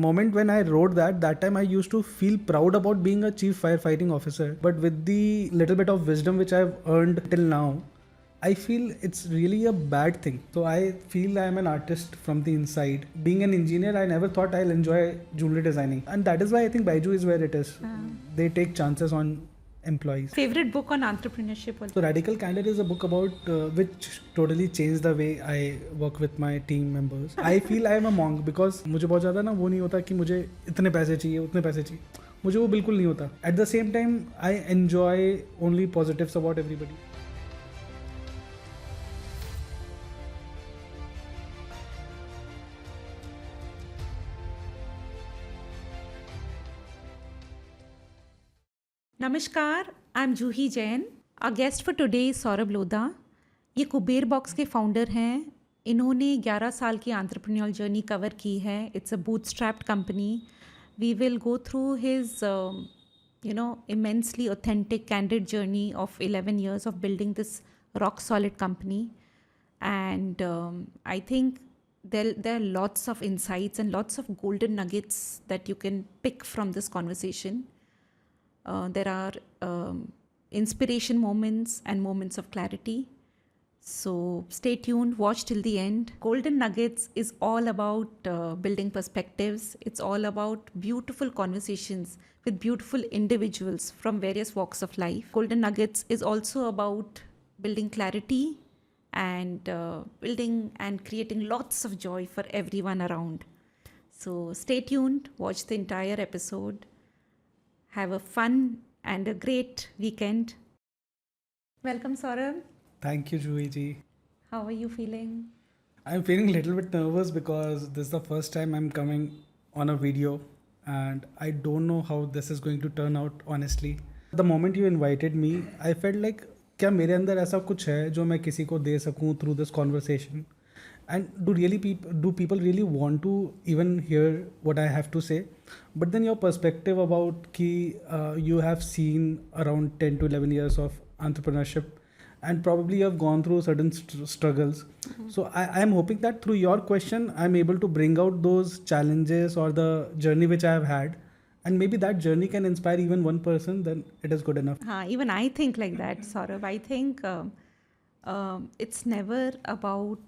moment when I wrote that time I used to feel proud about being a chief firefighting officer. But with the little bit of wisdom which I've earned till now, I feel it's really a bad thing. So I feel I'm an artist from the inside. Being an engineer, I never thought I'll enjoy jewelry designing. And that is why I think Baiju is where it is. They take chances on employees. Favorite book on entrepreneurship? So Radical Candid is a book about which totally changed the way I work with my team members. I feel I am a monk because मुझे बहुत ज़्यादा ना वो नहीं होता कि मुझे इतने पैसे चाहिए उतने पैसे चाहिए, मुझे वो बिल्कुल नहीं होता. At the same time, I enjoy only positives about everybody. नमस्कार, I am Juhi Jain. Our guest for today is Saurabh Lodha. ये कुबेर बॉक्स के फाउंडर हैं. इन्होंने 11 साल की एंटरप्रेन्योरल जर्नी कवर की है. It's a bootstrapped company. We will go through his immensely authentic, candid journey of 11 years of building this rock solid company. And I think there are lots of insights and lots of golden nuggets that you can pick from this conversation. There are inspiration moments and moments of clarity. So stay tuned, watch till the end. Golden Nuggets is all about building perspectives. It's all about beautiful conversations with beautiful individuals from various walks of life. Golden Nuggets is also about building clarity and building and creating lots of joy for everyone around. So stay tuned, watch the entire episode. Have a fun and a great weekend. Welcome, Saurabh. Thank you, Juhi ji. How are you feeling? I'm feeling a little bit nervous because this is the first time I'm coming on a video and I don't know how this is going to turn out, honestly. The moment you invited me, I felt like क्या मेरे अंदर ऐसा कुछ है जो मैं किसी को दे सकूं through this conversation? And do people really want to even hear what I have to say? But then your perspective about ki you have seen around 10 to 11 years of entrepreneurship and probably you have gone through certain struggles. So I am hoping that through your question I'm able to bring out those challenges or the journey which I have had, and maybe that journey can inspire even one person, then it is good enough. Even I think like that, Saurabh. I think it's never about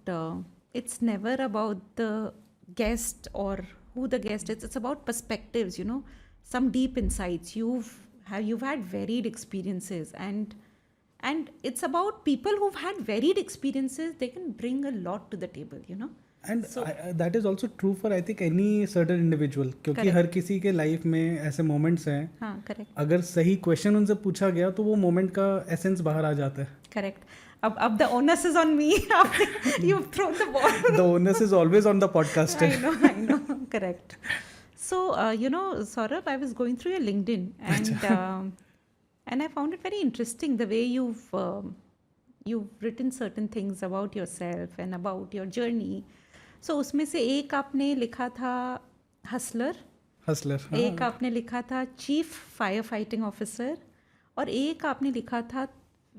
the guest or who the guest is. It's about perspectives, some deep insights. You've had varied experiences, and it's about people who've had varied experiences. They can bring a lot to the table, And that is also true for I think any certain individual, क्योंकि हर किसी के life में ऐसे moments हैं. हाँ, correct. अगर सही question उनसे पूछा गया तो वो मोमेंट का एसेंस बाहर आ जाता है. करेक्ट. अब the onus is on me. You've thrown the ball. The onus is always on the podcaster. I know. Correct. So, Saurabh, I was going through your LinkedIn and I found it very interesting the way you've written certain things about yourself and about your journey. So, उसमें से एक आपने लिखा था Hustler. एक आपने लिखा था चीफ फायर फाइटिंग ऑफिसर, और एक आपने लिखा था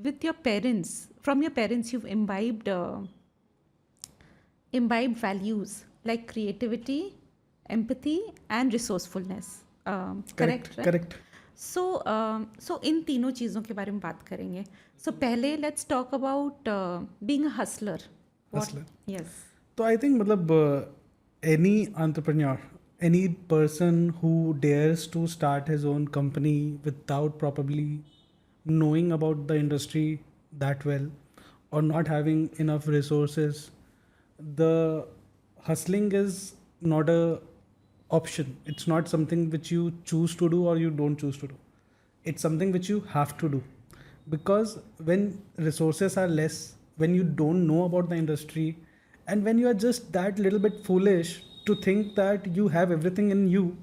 with your parents, from your parents you've imbibed values like creativity, empathy and resourcefulness. Correct. So इन तीनों चीज़ों के बारे में बात करेंगे. So पहले let's talk about being a hustler. Yes. तो I think मतलब any entrepreneur, any person who dares to start his own company without probably knowing about the industry that well or not having enough resources, the hustling is not a option. It's not something which you choose to do or you don't choose to do. It's something which you have to do, because when resources are less, when you don't know about the industry, and when you are just that little bit foolish to think that you have everything in you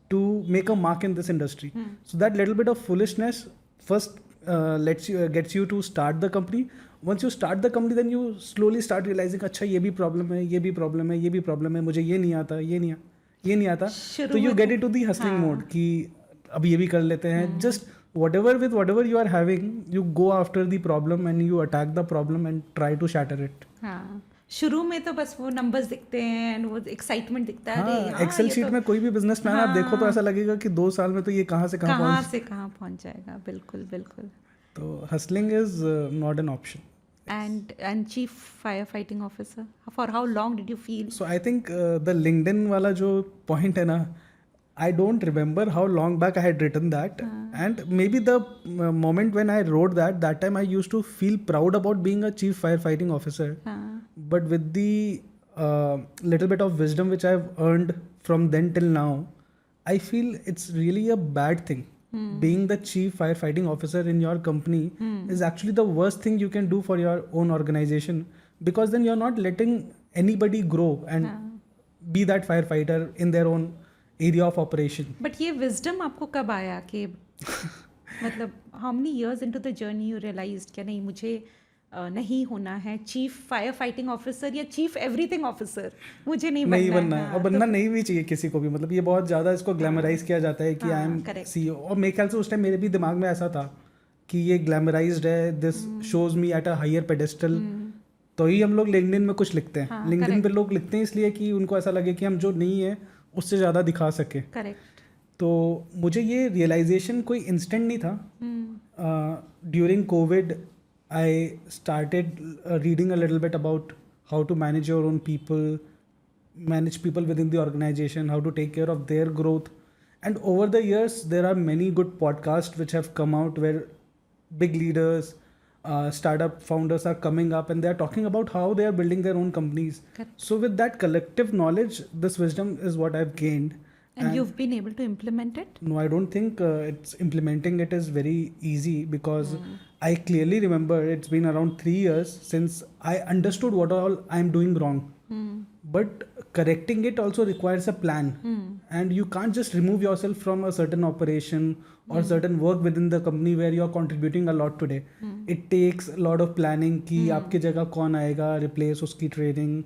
to make a mark in this industry. So that little bit of foolishness first gets you to start the company. Once you start the company, then you slowly start realizing अच्छा ये भी problem है, ये भी problem है, ये भी problem है, मुझे ये नहीं आता, ये नहीं आता. तो you get into the hustling mode कि अब ये भी कर लेते हैं. Just whatever you are having, you go after the problem and you attack the problem and try to shatter it. शुरू में तो बस वो नंबर्स दिखते हैं and वो एक्साइटमेंट दिखता है, अरे हाँ, एक्सेल ये शीट तो में कोई भी बिजनेस प्लान आप देखो तो ऐसा लगेगा कि 2 साल में तो ये कहाँ से कहाँ कहाँ पहुँच। से कहाँ पहुंच जाएगा, बिल्कुल बिल्कुल. तो hustling is not an option. And chief firefighting officer, for how long did you feel? So I think the LinkedIn वाला जो point है ना, I don't remember how long back I had written that, and maybe the moment when I wrote that time I used to feel proud about being a chief firefighting officer. हाँ, But with the little bit of wisdom which I've earned from then till now, I feel it's really a bad thing. Being the chief firefighting officer in your company is actually the worst thing you can do for your own organization, because then you're not letting anybody grow and be that firefighter in their own area of operation. But ये wisdom आपको कब आया कि मतलब how many years into the journey you realised क्या नहीं मुझे नहीं होना है चीफ फायर फाइटिंग ऑफिसर या चीफ एवरीथिंग ऑफिसर, मुझे नहीं नहीं बनना बनना है, और बनना नहीं भी चाहिए किसी को भी. मतलब ये बहुत ज़्यादा इसको ग्लैमराइज किया जाता है कि आई एम correct. सीईओ, और मेरे ख्याल से उस टाइम मेरे भी दिमाग में ऐसा था कि ये ग्लैमराइज्ड है, this shows me at a higher pedestal. तो ही हम लोग लिंक्डइन में कुछ लिखते हैं. हाँ, लिंक्डइन correct. पे लोग लिखते हैं इसलिए कि उनको ऐसा लगे कि हम जो नहीं है उससे ज़्यादा दिखा सके. करेक्ट. तो मुझे ये रियलाइजेशन कोई इंस्टेंट नहीं था. During Covid I started reading a little bit about how to manage your own people, manage people within the organization, how to take care of their growth. And over the years, there are many good podcasts which have come out where big leaders, startup founders are coming up and they are talking about how they are building their own companies. Correct. So with that collective knowledge, this wisdom is what I've gained. And you've been able to implement it? No, I don't think it's implementing it is very easy, because I clearly remember it's been around 3 years since I understood what all I'm doing wrong. But correcting it also requires a plan. And you can't just remove yourself from a certain operation or certain work within the company where you're contributing a lot today. It takes a lot of planning कि आपकी जगह कौन आएगा, replace उसकी training.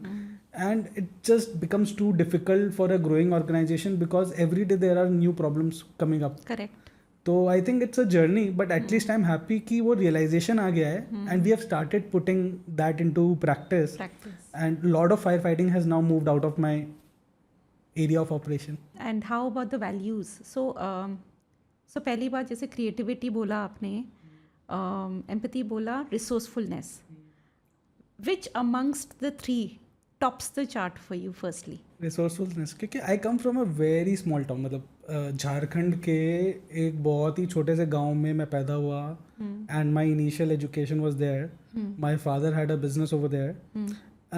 And it just becomes too difficult for a growing organization because every day there are new problems coming up. Correct. So I think it's a journey, but at least I'm happy कि वो realization आ गया है, and we have started putting that into practice. And a lot of firefighting has now moved out of my area of operation. And how about the values? So पहली बात जैसे creativity बोला आपने, empathy बोला, resourcefulness. Which amongst the three tops the chart for you firstly? Resourcefulness, क्योंकि I come from a very small town. मतलब झारखंड के एक बहुत ही छोटे से गांव में मैं पैदा हुआ, and my initial education was there. My father had a business over there,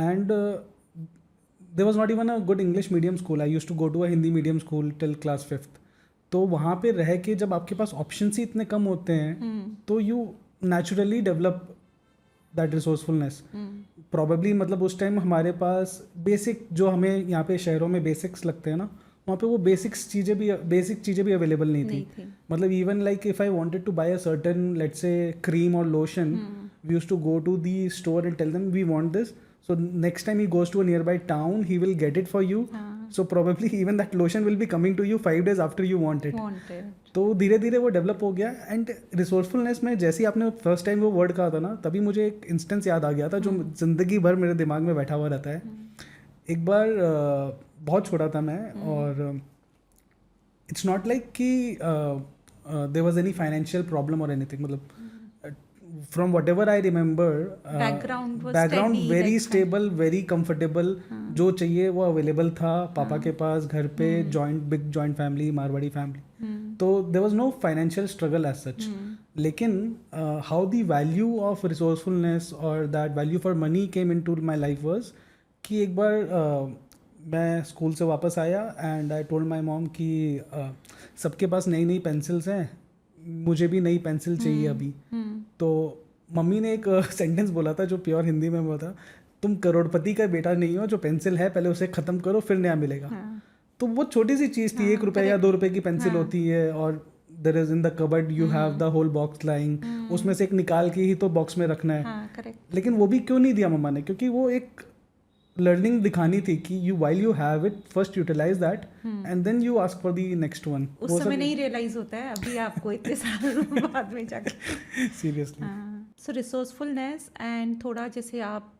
and there was not even a good English medium school. I used to go to a Hindi medium school till class 5th. तो वहाँ पे रह के जब आपके पास options ही इतने कम होते हैं तो you naturally develop that resourcefulness. Probably मतलब उस टाइम हमारे पास बेसिक जो हमें यहाँ पे शहरों में बेसिक्स लगते हैं ना, वहाँ पे वो बेसिक चीज़ें भी अवेलेबल नहीं थी. मतलब even like if I wanted to buy a certain let's say cream और lotion, we used to go to the store and tell them we want this. So next time he goes to a nearby town, he will get it for you. So probably even that lotion will be coming to you 5 days after you want it. तो धीरे धीरे वो develop हो गया. And resourcefulness में जैसे ही आपने first time वो वर्ड कहा था ना, तभी मुझे एक इंस्टेंस याद आ गया था जो ज़िंदगी भर मेरे दिमाग में बैठा हुआ रहता है. एक बार बहुत छोटा था मैं, और इट्स नॉट लाइक कि there was any financial problem और एनीथिंग. मतलब from whatever I remember, background steady, very like stable, very comfortable. जो चाहिए वो available था पापा के पास घर पे. big joint family, Marwari family. तो there was no financial struggle as such. लेकिन how the value of resourcefulness or that value for money came into my life was कि एक बार मैं स्कूल से वापस आया and I told my mom कि सबके पास नई नई पेंसिल्स हैं, मुझे भी नई पेंसिल चाहिए अभी. तो मम्मी ने एक सेंटेंस बोला था जो प्योर हिंदी में बोला था, तुम करोड़पति का बेटा नहीं हो, जो पेंसिल है पहले उसे ख़त्म करो फिर नया मिलेगा. तो वो छोटी सी चीज़ थी. 1 रुपये या 2 रुपये की पेंसिल होती है, और there is in the cupboard you have the whole box lying, उसमें से एक निकाल के ही तो बॉक्स में रखना है. लेकिन वो भी क्यों नहीं दिया मम्मा ने, क्योंकि वो एक लर्निंग दिखानी थी कि you while you have it first utilise that and then you ask for the next one. उस समय नहीं रियलाइज होता है, अभी आपको इतने साल बाद में जाके सीरियसली. सो रिसोर्सफुलनेस एंड थोड़ा जैसे आप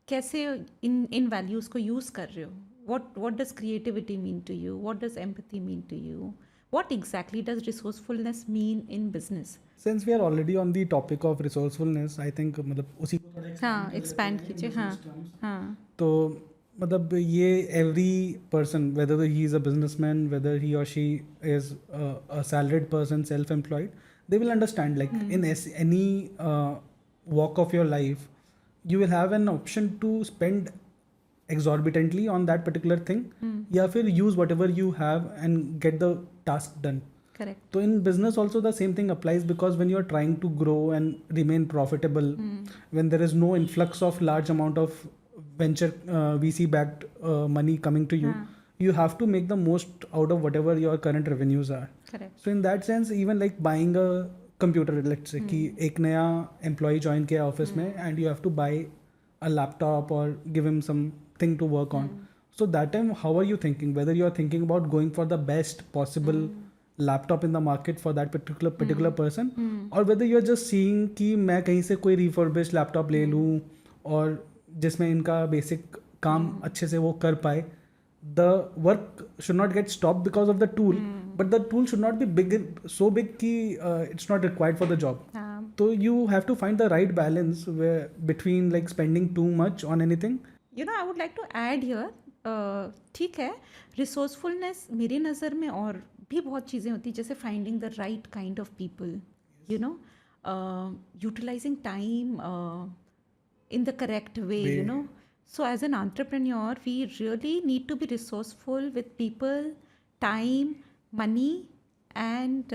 कैसे इन वैल्यूज़ को यूज़ कर रहे हो? What does creativity mean to you? What does empathy mean to you? What exactly does resourcefulness mean in business? Since we are already on the topic of resourcefulness, I think मतलब उसी को थोड़ा हाँ, expand कर लेते expand हैं in कीजिए। हाँ, business terms. हाँ, तो मतलब ये every person, whether he is a businessman, whether he or she is a salaried person, self-employed, they will understand like in any walk of your life, you will have an option to spend exorbitantly on that particular thing, या फिर use whatever you have and get the task done. Correct. So in business also the same thing applies, because when you are trying to grow and remain profitable, when there is no influx of large amount of venture VC backed money coming to you, हाँ, you have to make the most out of whatever your current revenues are. Correct. So in that sense, even like buying a computer, let's say कि एक नया employee join किया office में and you have to buy a laptop or give him something to work on. So that time, how are you thinking? Whether you are thinking about going for the best possible laptop in the market for that particular person, or whether you are just seeing कि मैं कहीं से कोई refurbished laptop ले लूँ और जिसमें इनका basic काम अच्छे से वो कर पाए. The work should not get stopped because of the tool, but the tool should not be big, so big कि it's not required for the job. हाँ, So you have to find the right balance where between like spending too much on anything. You know I would like to add here, ठीक है, resourcefulness मेरी नज़र में और भी बहुत चीज़ें होती हैं, जैसे finding the right kind of people, you know, utilising time in the correct way, you know. So as an entrepreneur, we really need to be resourceful with people, time, money, and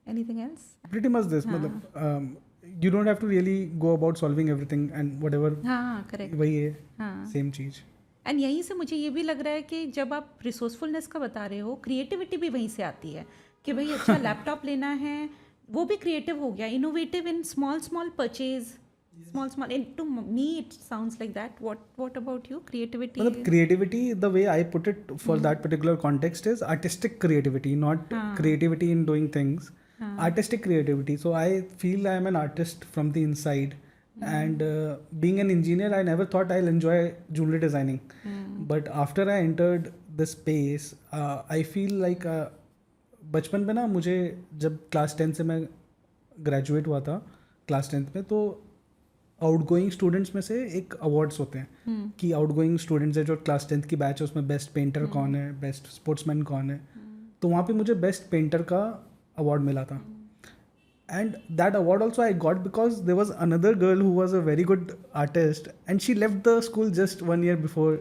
anything else. Pretty much this. मतलब you don't have to really go about solving everything and whatever. हाँ, correct. वही है हाँ, same चीज. And यहीं से मुझे ये भी लग रहा है कि जब आप रिसोर्सफुलनेस का बता रहे हो, क्रिएटिविटी भी वहीं से आती है कि भाई अच्छा लैपटॉप लेना है, वो भी क्रिएटिव हो गया, innovative in small small purchase, small to me it sounds like that. What about you? Creativity मतलब creativity, the way I put it for that particular context is artistic creativity, not creativity in doing things. Artistic creativity. So I feel I am an artist from the inside. And being an engineer, I never thought I'll enjoy jewelry designing. But after I entered this space, I feel like बचपन में ना मुझे जब class 10 से मैं graduate हुआ था class 10 में, तो आउटगोइंग स्टूडेंट्स में से एक अवार्ड्स होते हैं कि आउटगोइंग स्टूडेंट्स है जो क्लास 10 की बैच है, उसमें बेस्ट पेंटर कौन है, बेस्ट स्पोर्ट्समैन कौन है. तो वहाँ पे मुझे बेस्ट पेंटर का अवार्ड मिला था. And that award also I got because there was another girl who was a very good artist and she left the school just 1 year before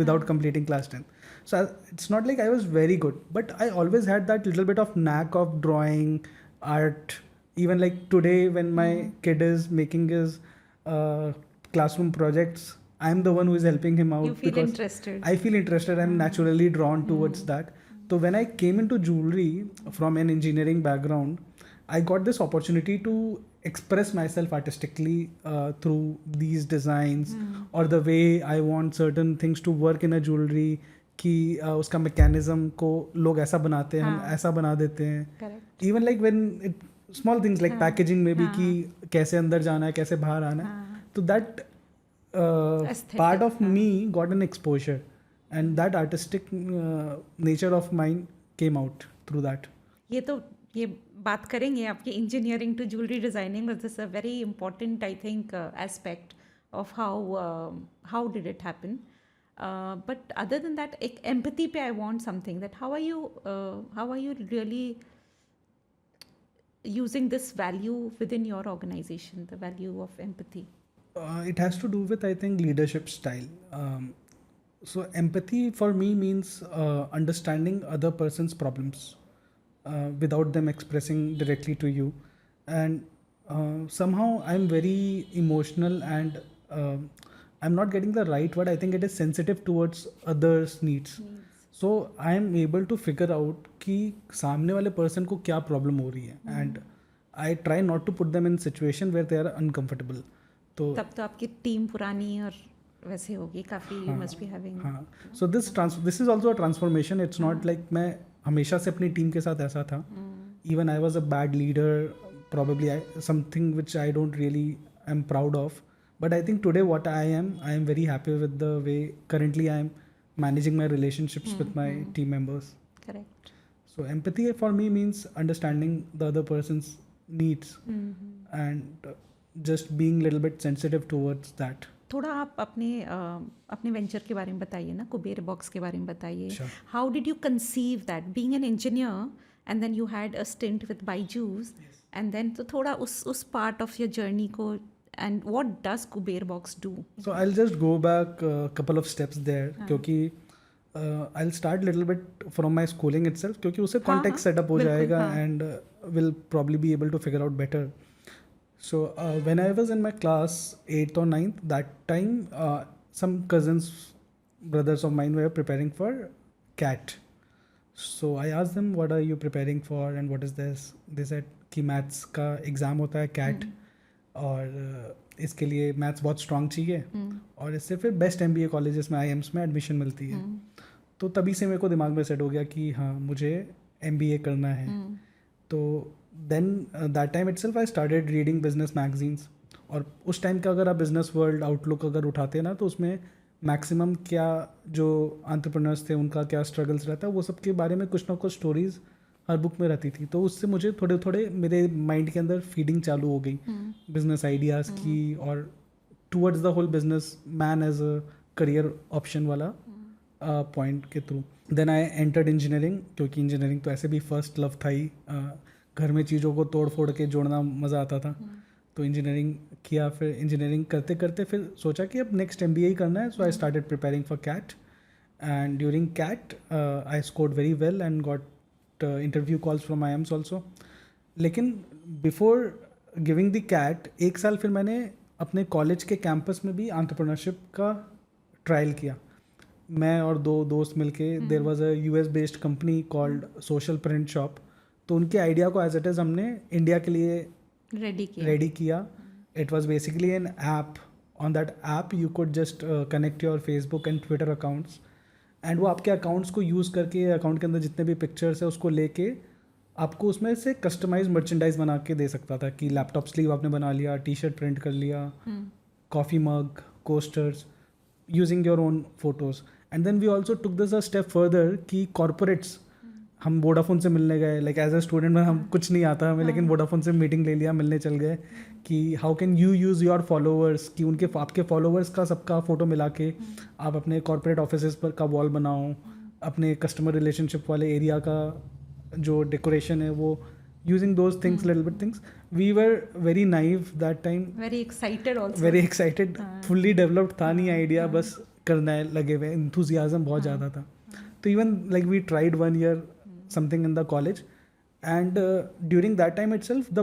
without completing class 10. So it's not like I was very good, but I always had that little bit of knack of drawing, art. Even like today when my kid is making his classroom projects, I'm the one who is helping him out. you feel because interested. I feel interested. I'm naturally drawn towards that. So when I came into jewelry from an engineering background, I got this opportunity to express myself artistically through these designs or the way I want certain things to work in a jewelry, कि उसका mechanism को लोग ऐसा बनाते हैं, हम ऐसा बना देते हैं. Correct. Even like when small things like packaging में भी कि कैसे अंदर जाना है, कैसे बाहर आना है. तो that Aesthetic, part of me got an exposure, and that artistic nature of mine came out through that. ये बात करेंगे आपके engineering to jewellery designing. This is a very important I think aspect of how did it happen. But other than that, एक empathy पे I want something that how are you really using this value within your organization, the value of empathy? It has to do with, I think, leadership style. So empathy for me means understanding other person's problems without them expressing directly to you. And somehow I'm very emotional and I'm not getting the right word. I think it is sensitive towards others' needs. So I am able to figure out कि सामने वाले person को क्या problem हो रही है, and I try not to put them in situation where they are uncomfortable. तो तब तो आपकी टीम पुरानी और वैसे होगी काफ़ी. You must be having. हाँ, so this is also a transformation. It's not like मैं हमेशा से अपनी टीम के साथ ऐसा था. Even I was a bad leader, probably something which I don't really I am proud of. But I think today what I am very happy with the way currently I am managing my relationships with my team members. Correct. So empathy for me means understanding the other person's needs and just being a little bit sensitive towards that. थोड़ा आप अपने venture के बारे में बताइए ना, Kuber box के बारे में बताइए. Sure. How did you conceive that being an engineer and then you had a stint with Byju's and then तो थोड़ा उस पार्ट ऑफ योर जर्नी को and what does Kuber Box do. So I'll just go back a couple of steps there क्योंकि I'll start little bit from my schooling itself क्योंकि उससे context setup हो जाएगा and will probably be able to figure out better. So when I was in my class 8th or 9th, that time some cousins, brothers of mine were preparing for CAT. So I asked them, what are you preparing for and what is this? They said कि maths का exam होता है CAT और इसके लिए maths बहुत strong चाहिए और इससे फिर best MBA colleges में IIMs में admission मिलती है. तो तभी से मेरे को दिमाग में सेट हो गया कि हाँ मुझे MBA करना है. तो then that time itself I started reading business magazines. और उस टाइम का अगर आप बिजनेस वर्ल्ड आउटलुक अगर उठाते हैं ना तो उसमें मैक्सिमम क्या जो एंटरप्रेन्योर्स थे उनका क्या स्ट्रगल्स रहता है वो सब के बारे में कुछ ना कुछ स्टोरीज हर बुक में रहती थी. तो उससे मुझे थोड़े थोड़े मेरे माइंड के अंदर फीडिंग चालू हो गई बिजनेस आइडियाज़ की और towards the whole businessman as a career option वाला पॉइंट के थ्रू. देन आई एंटर्ड इंजीनियरिंग क्योंकि इंजीनियरिंग तो ऐसे भी फर्स्ट लव था ही. घर में चीज़ों को तोड़ फोड़ के जोड़ना मज़ा आता था. तो इंजीनियरिंग किया. फिर इंजीनियरिंग करते करते फिर सोचा कि अब नेक्स्ट MBA ही करना है. So I started preparing for CAT and during CAT I scored very well and got interview calls from IIMs also. लेकिन बिफोर गिविंग द CAT एक साल फिर मैंने अपने कॉलेज के कैंपस में भी एंटरप्रेन्योरशिप का ट्रायल किया. मैं और 2 दोस्त मिलके there was a US based company called Social Print Shop. तो उनके आइडिया को एज इट इज़ हमने इंडिया के लिए रेडी किया. It was basically an app. On that app you could just connect your Facebook and Twitter accounts एंड वो आपके अकाउंट्स को यूज़ करके अकाउंट के अंदर जितने भी पिक्चर्स है उसको लेके आपको उसमें से कस्टमाइज मर्चेंडाइज बना के दे सकता था कि लैपटॉप स्लीव आपने बना लिया, टी-शर्ट प्रिंट कर लिया, coffee mug, coasters using your own photos. And then we also took this a step further कि कॉर्पोरेट्स हम वोडाफोन से मिलने गए. लाइक एज अ स्टूडेंट में हम कुछ नहीं आता हमें लेकिन वोडाफोन से मीटिंग ले लिया, मिलने चल गए कि how can you use your followers कि उनके आपके फॉलोअर्स का सबका फ़ोटो मिला के आप अपने कॉर्पोरेट ऑफिस पर का वॉल बनाओ. अपने कस्टमर रिलेशनशिप वाले एरिया का जो डेकोरेशन है वो using those things little bit things. We were very naive that time, very excited, fully developed था नहीं आइडिया, बस करना है लगे हुए. एंथुजियाज्म बहुत ज़्यादा था. तो even like we tried 1 year something in the college and during that time itself the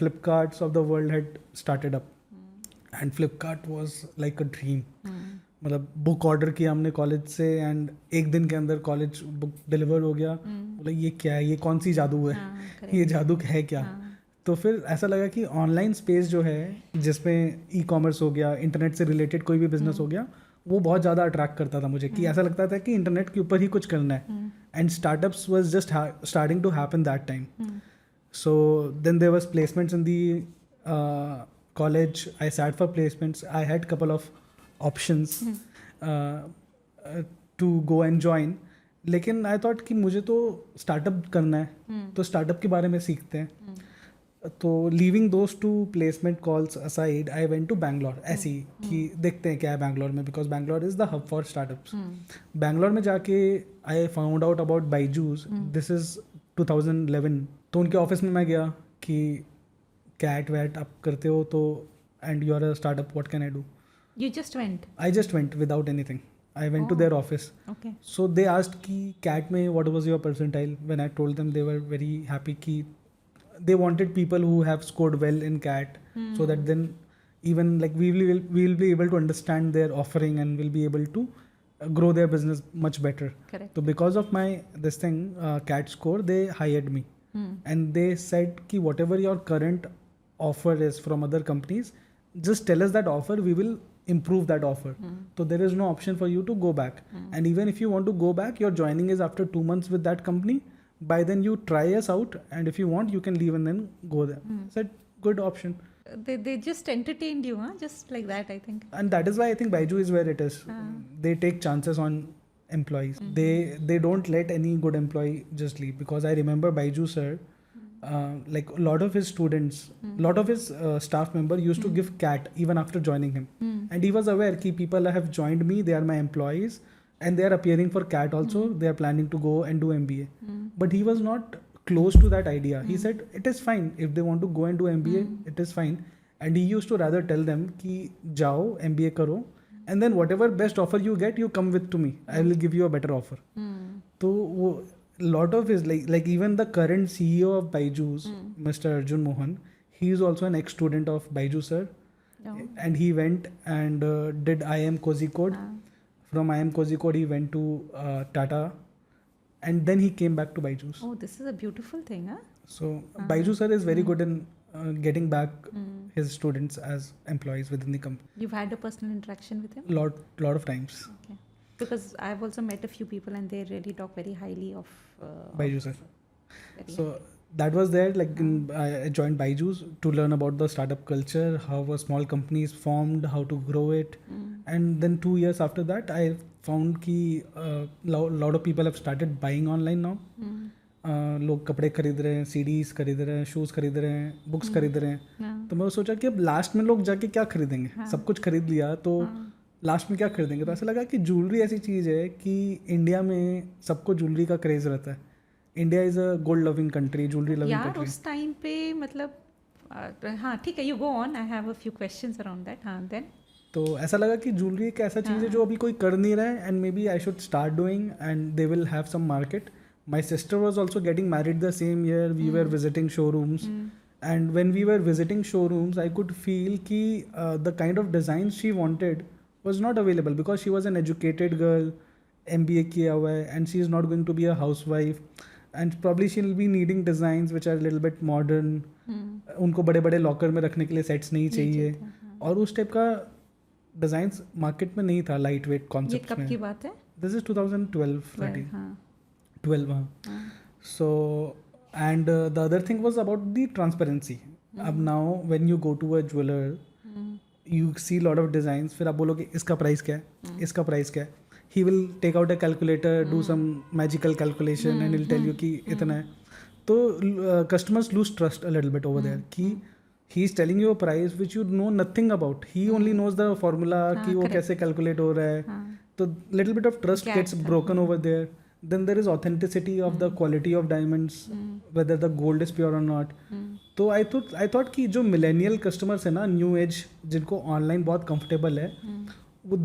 Flipkarts of the world had started up and Flipkart was like a dream. मतलब बुक ऑर्डर किया हमने college से and एक दिन के अंदर college book deliver हो गया. बोला ये क्या है, ये कौन सी जादू है, ये जादू है क्या. तो फिर ऐसा लगा कि ऑनलाइन स्पेस जो है जिसमें ई-कॉमर्स हो गया, इंटरनेट से रिलेटेड कोई भी बिजनेस हो गया, वो बहुत ज़्यादा अट्रैक्ट करता था मुझे. कि ऐसा लगता था कि इंटरनेट के ऊपर ही कुछ करना है. And startups was just starting to happen that time. So then there was placements in the college. I sat for placements. I had couple of options to go and join. लेकिन I thought कि मुझे तो startup करना है, तो startup के बारे में सीखते हैं. तो leaving those 2 placement calls aside I went to Bangalore. ऐसे ही कि देखते हैं क्या है बैंगलोर में, because Bangalore is the hub for startups. Bangalore में जाके I found out about Byju's. This is 2011. तो उनके ऑफिस में मैं गया कि कैट वैट आप करते हो तो and you are a startup, what can I do. You just went. I just went without anything. I went to their office. Okay. So they asked कि CAT में what was your percentile. When I told them, they were very happy कि they wanted people who have scored well in CAT, so that then even like we will be able to understand their offering and will be able to grow their business much better. Correct. So because of my this thing CAT score, they hired me. And they said कि whatever your current offer is from other companies, just tell us that offer, we will improve that offer. So there is no option for you to go back. And even if you want to go back, your joining is after 2 months with that company. By then you try us out, and if you want you can leave and then go there. I said good option. They just entertained you, huh? Just like that, I think. And that is why I think Baiju is where it is. They take chances on employees. They don't let any good employee just leave, because I remember Baiju sir, like a lot of his students, lot of his staff member used to give cat even after joining him. And he was aware ki people have joined me, they are my employees, and they are appearing for cat also. They are planning to go and do MBA. But he was not close to that idea. He said it is fine if they want to go and do MBA, it is fine. And he used to rather tell them ki jao MBA karo, and then whatever best offer you get, you come with to me, I will give you a better offer. So lot of his, like even the current CEO of Baiju's, Mr. Arjun Mohan, he is also an ex-student of Baiju sir. And he went and did IIM Kozhikode. From IIM Kozhikode he went to Tata, and then he came back to Baiju's. Oh, this is a beautiful thing, huh? So Baiju sir is very good in getting back his students as employees within the company. You've had a personal interaction with him? Lot of times. Okay. Because I've also met a few people and they really talk very highly of Baiju sir. very So that was there, like I joined Baiju's to learn about the startup culture, how a small company is formed, how to grow it. And then 2 years after that, I found कि lot of people have started buying online now. लोग कपड़े खरीद रहे हैं, CDs खरीद रहे हैं, shoes खरीद रहे हैं, बुक्स खरीद रहे हैं. तो मैं सोचा कि अब लास्ट में लोग जाके क्या खरीदेंगे. सब कुछ खरीद लिया तो लास्ट में क्या खरीदेंगे. तो ऐसा लगा कि ज्वेलरी ऐसी चीज़ है कि इंडिया में सबको ज्वेलरी का क्रेज़ रहता है. India is a gold loving country, jewellery loving यार कंट्री. उस टाइम पे मतलब हाँ ठीक है, you go on, I have a few questions around that. हाँ देन तो ऐसा लगा कि ज्वेलरी एक ऐसा चीज़ है जो अभी कोई कर नहीं रहा है, and maybe I should start doing and they will have some market. My sister was also getting married the same year. We were visiting showrooms, and when we were visiting showrooms, I could feel कि the kind of designs she wanted was not available, because she was an educated girl, MBA किया हुआ है, and she is not going to be a housewife, and probably she will be needing designs which are a little bit modern. उनको बड़े बड़े locker में रखने के लिए सेट्स नहीं चाहिए, और उस टाइप का डिज़ाइंस मार्केट में नहीं था लाइट वेट ये कॉन्सेप्ट कब में. की बात है? This is 2012-13. हाँ 12 so and the other thing was about the transparency. अब now when you go to a jeweler, you see lot of designs, फिर आप बोलोगे इसका प्राइस क्या है, इसका प्राइस क्या है. he will take out a calculator, do some magical calculation and he'll tell you कि इतना है. तो customers lose trust a little bit over there कि he is telling you a price which you know nothing about. He only knows the formula कि वो कैसे calculate हो रहा है. तो little bit of trust gets broken over there. Then there is authenticity of the quality of diamonds, whether the gold is pure or not. तो I thought कि जो millennial customers है ना, new age, जिनको online बहुत comfortable है,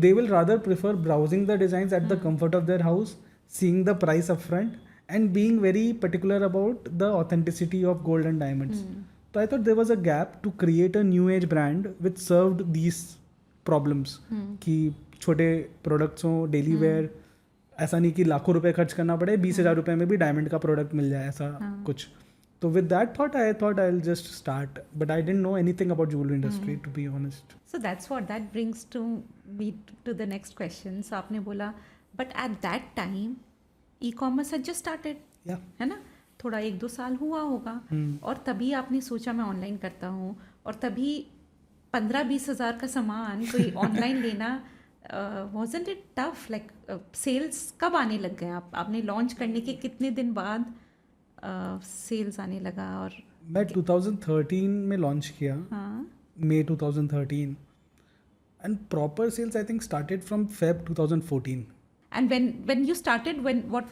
they will rather prefer browsing the designs at the comfort of their house, seeing the price upfront, and being very particular about the authenticity of gold and diamonds. So I thought there was a gap to create a new age brand which served these problems. कि छोटे products हो, daily wear, ऐसा नहीं कि लाखों रुपए खर्च करना पड़े, 20,000 रुपए में भी डायमंड का प्रोडक्ट मिल जाए, ऐसा कुछ. तो with that thought I will just start, but I didn't know anything about jewellery industry, to be honest. So that's what that brings to me to the next question. So आपने बोला but at that time e-commerce had just started, है ना, थोड़ा 1-2 साल हुआ होगा, और तभी आपने सोचा मैं ऑनलाइन करता हूँ, और तभी 15-20 हज़ार का सामान कोई ऑनलाइन लेना. wasn't it tough? like sales कब आने लग गए? आपने लॉन्च करने के कितने दिन बाद सेल्स आने लगा? और मैं 2013 में लॉन्च किया, मई 2013, and proper sales I think started from Feb 2014. And when you started, what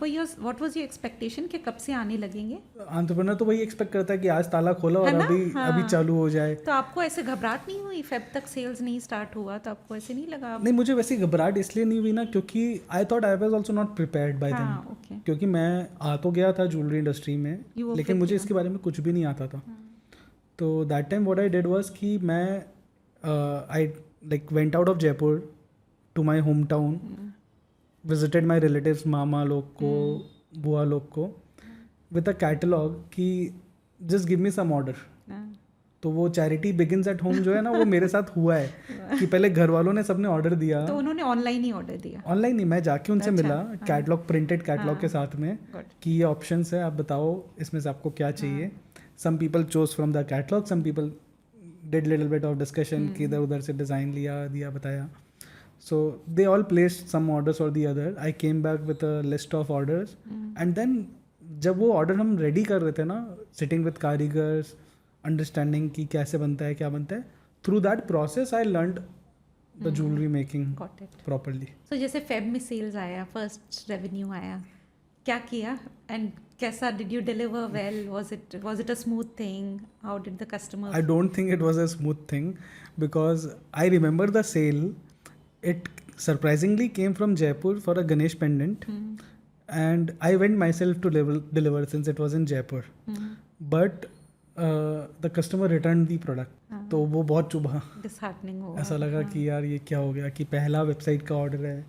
was your expectation कि कब से आने लगेंगे? एंटरप्रेन्योर तो वही एक्सपेक्ट करता है कि आज ताला खोला और अभी चालू हो जाए. तो आपको ऐसे घबराहट नहीं हुई? फेब तक सेल्स नहीं स्टार्ट हुआ तो आपको ऐसे नहीं लगा? नहीं, मुझे वैसे घबराहट इसलिए नहीं हुई ना, क्योंकि I thought I was also not prepared by them. क्योंकि मैं आ तो गया था ज्वेलरी इंडस्ट्री में, लेकिन मुझे इसके बारे में कुछ भी नहीं आता था. तो that time what I did was कि मैं I like went out of Jaipur to my home town, visited my relatives, मामा लोग को, बुआ लोग को, with a catalog कि just give me some order. तो वो चैरिटी बिगिंस एट होम जो है ना, वो मेरे साथ हुआ है कि पहले घर वालों ने सबने ऑर्डर दिया. तो उन्होंने ऑनलाइन ही ऑर्डर दिया? ऑनलाइन नहीं, मैं जाके उनसे मिला कैटलॉग, प्रिंटेड कैटलॉग के साथ में, कि ये ऑप्शंस है, आप बताओ इसमें से आपको क्या चाहिए. Some people chose from the catalogue, some people did little bit of discussion कि इधर उधर से डिज़ाइन लिया दिया बताया. So they all placed some orders or the other. I came back with a list of orders. And then जब वो order हम रेडी कर रहे थे ना, सिटिंग विद कारीगर्स, अंडरस्टैंडिंग कि कैसे बनता है क्या बनता है, through that process I learned the jewellery making Got it. Properly. So जैसे फेब में सेल्स आया, फर्स्ट रेवेन्यू आया, क्या किया एंड कैसा did you deliver well? Was it a smooth thing? How did the customer? I don't think it was a smooth thing because I remember the sale. It surprisingly came from Jaipur for a Ganesh pendant, and I went myself to deliver since it was in Jaipur. But the customer returned the product. तो वो बहुत चुभा. Disheartening हुआ. ऐसा लगा कि यार ये क्या हो गया कि पहला वेबसाइट का ऑर्डर है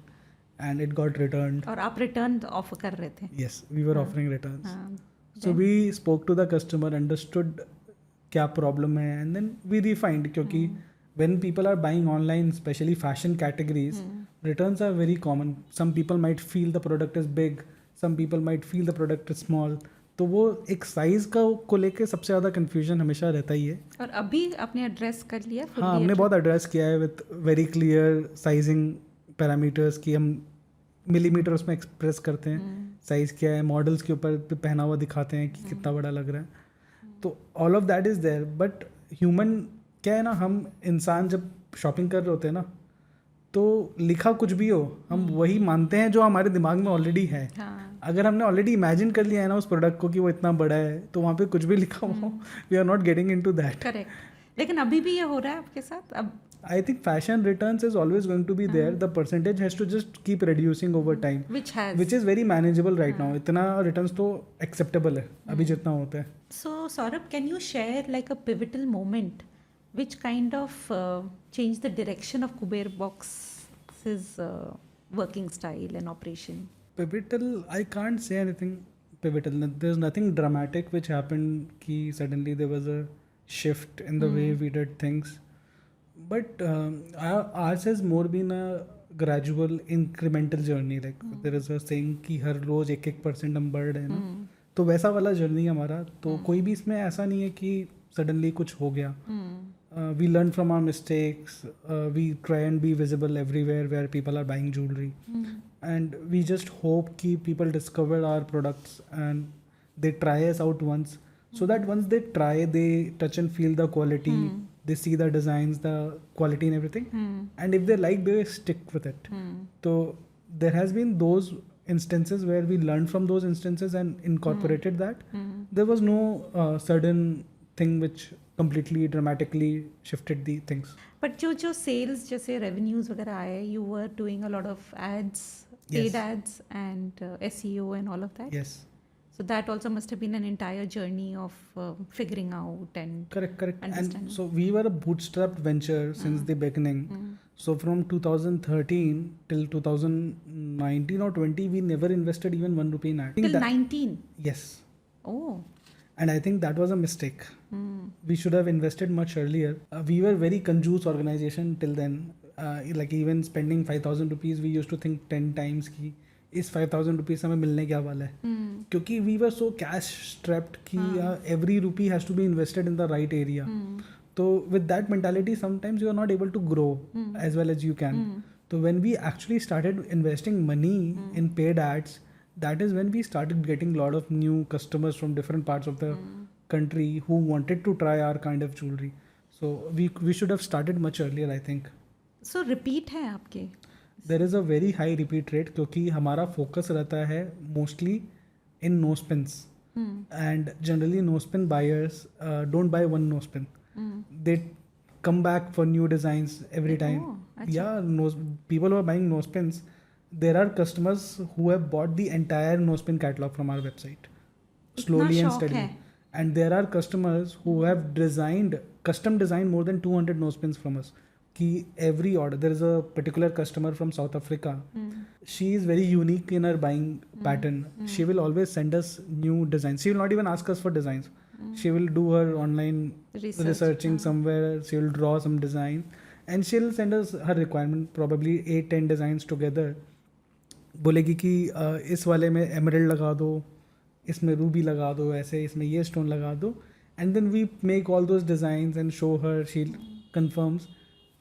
and it got returned. और आप रिटर्न ऑफर कर रहे थे. Yes, we were offering returns. हाँ. So we spoke to the customer, understood क्या problem है, and then we refined क्योंकि when people are buying online, especially fashion categories, returns are very common. Some people might feel the product is big, some people might feel the product is small. तो वो एक size को लेके सबसे ज़्यादा confusion हमेशा रहता ही है. और अभी आपने एड्रेस कर लिया? हाँ, हमने बहुत एड्रेस किया है with very clear sizing parameters कि हम मिलीमीटर उसमें एक्सप्रेस करते हैं, साइज़ क्या है, मॉडल्स के ऊपर पहना हुआ दिखाते हैं कि कितना बड़ा लग रहा है. तो all of that is there. But human क्या है ना, हम इंसान जब शॉपिंग कर रहे होते हैं ना, तो लिखा कुछ भी हो हम वही मानते हैं जो हमारे दिमाग में ऑलरेडी है. हाँ. अगर हमने ऑलरेडी इमेजिन कर लिया है ना उस प्रोडक्ट को कि वो इतना बड़ा है, तो वहाँ पे कुछ भी लिखा हो, we are not getting into that. Correct. लेकिन अभी भी ये हो रहा है आपके साथ? अब I think fashion returns is always going to be there. The percentage has to just keep reducing over time, which is very manageable right now. इतना returns तो acceptable है अभी जितना होता है. So Saurabh, can you share like a pivotal moment which kind of changed the direction of Kuber Box's working style and operation? Pivotal, I can't say anything pivotal. There's nothing dramatic which happened कि suddenly there was a shift in the way we did things. But ours has more been a gradual incremental journey. Like there is a saying कि हर रोज 1-1% हम बढ़ रहे हैं ना, तो वैसा वाला जर्नी है हमारा. तो कोई भी इसमें ऐसा नहीं है कि सडनली कुछ हो गया. We learn from our mistakes. We try and be visible everywhere where people are buying jewelry, and we just hope कि people discover our products and they try us out once, so that once they try, they touch and feel the quality. They see the designs, the quality and everything, and if they like, they stick with it. So there has been those instances where we learned from those instances and incorporated that. There was no sudden thing which completely dramatically shifted the things. But जो sales जैसे revenues वगैरह आए, you were doing a lot of ads, paid Yes. ads and SEO and all of that. Yes. So that also must have been an entire journey of figuring out and Correct. And understanding. so we were a bootstrapped venture since the beginning. So from 2013 till 2019 or 20, we never invested even 1 rupee in ad. till 19. Yes. Oh. And I think that was a mistake. We should have invested much earlier. We were very conjuice organization till then. Like even spending 5,000 rupees, we used to think 10 times कि इस 5,000 rupees हमें मिलने क्या वाला है. क्योंकि we were so cash strapped कि every rupee has to be invested in the right area. तो with that mentality sometimes you are not able to grow as well as you can. तो when we actually started investing money in paid ads, that is when we started getting a lot of new customers from different parts of the country who wanted to try our kind of jewelry. So we should have started much earlier, I think. So repeat है आपके? There is a very high repeat rate क्योंकि हमारा focus रहता है mostly in nose pins. And generally nose pin buyers don't buy one nose pin. They come back for new designs every time. Yeah, people who are buying nose pins, there are customers who have bought the entire nose pin catalog from our website slowly and steadily. And there are customers who have custom designed more than 200 nose pins from us. Ki every order, there is a particular customer from South Africa. She is very unique in her buying pattern. She will always send us new designs. She will not even ask us for designs. She will do her online researching somewhere. She will draw some design and she'll send us her requirement, probably 8-10 designs together. बोलेगी कि इस वाले में emerald लगा दो, इसमें Ruby लगा दो, ऐसे इसमें ये स्टोन लगा दो. And then we make all those designs and show her, she confirms,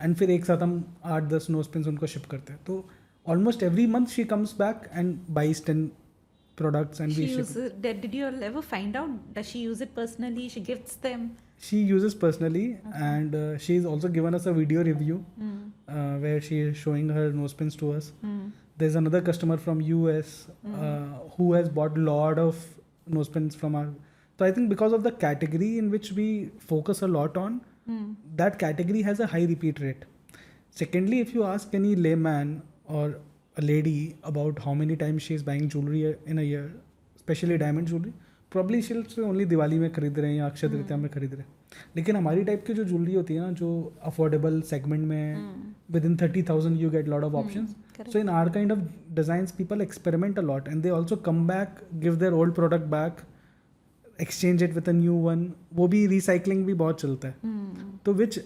and फिर एक साथ हम 8-10 नोज पिन्स उनको शिप करते हैं. तो almost every month she comes back and buys 10 products and She we ship uses it. did you all ever find out, does she use it personally, she gifts them? She uses personally, and she's also given us a video review where she is showing her nose pins to us. There's another customer from US who has bought a lot of nose pins from our. So I think because of the category in which we focus a lot on, that category has a high repeat rate. Secondly, if you ask any layman or a lady about how many times she is buying jewelry in a year, especially diamond jewelry, probably she'll say only Diwali में खरीद रहे हैं या अक्षय तृतीया में खरीद रहे हैं. लेकिन हमारी टाइप की जो ज्वेलरी होती है ना, जो अफोर्डेबल सेगमेंट में with in 30,000 you get lot of options. So in are kind of designs people experiment a lot and they also come back, give their old product back, exchange it with a new one. वो भी recycling भी बहुत चलता है. तो विच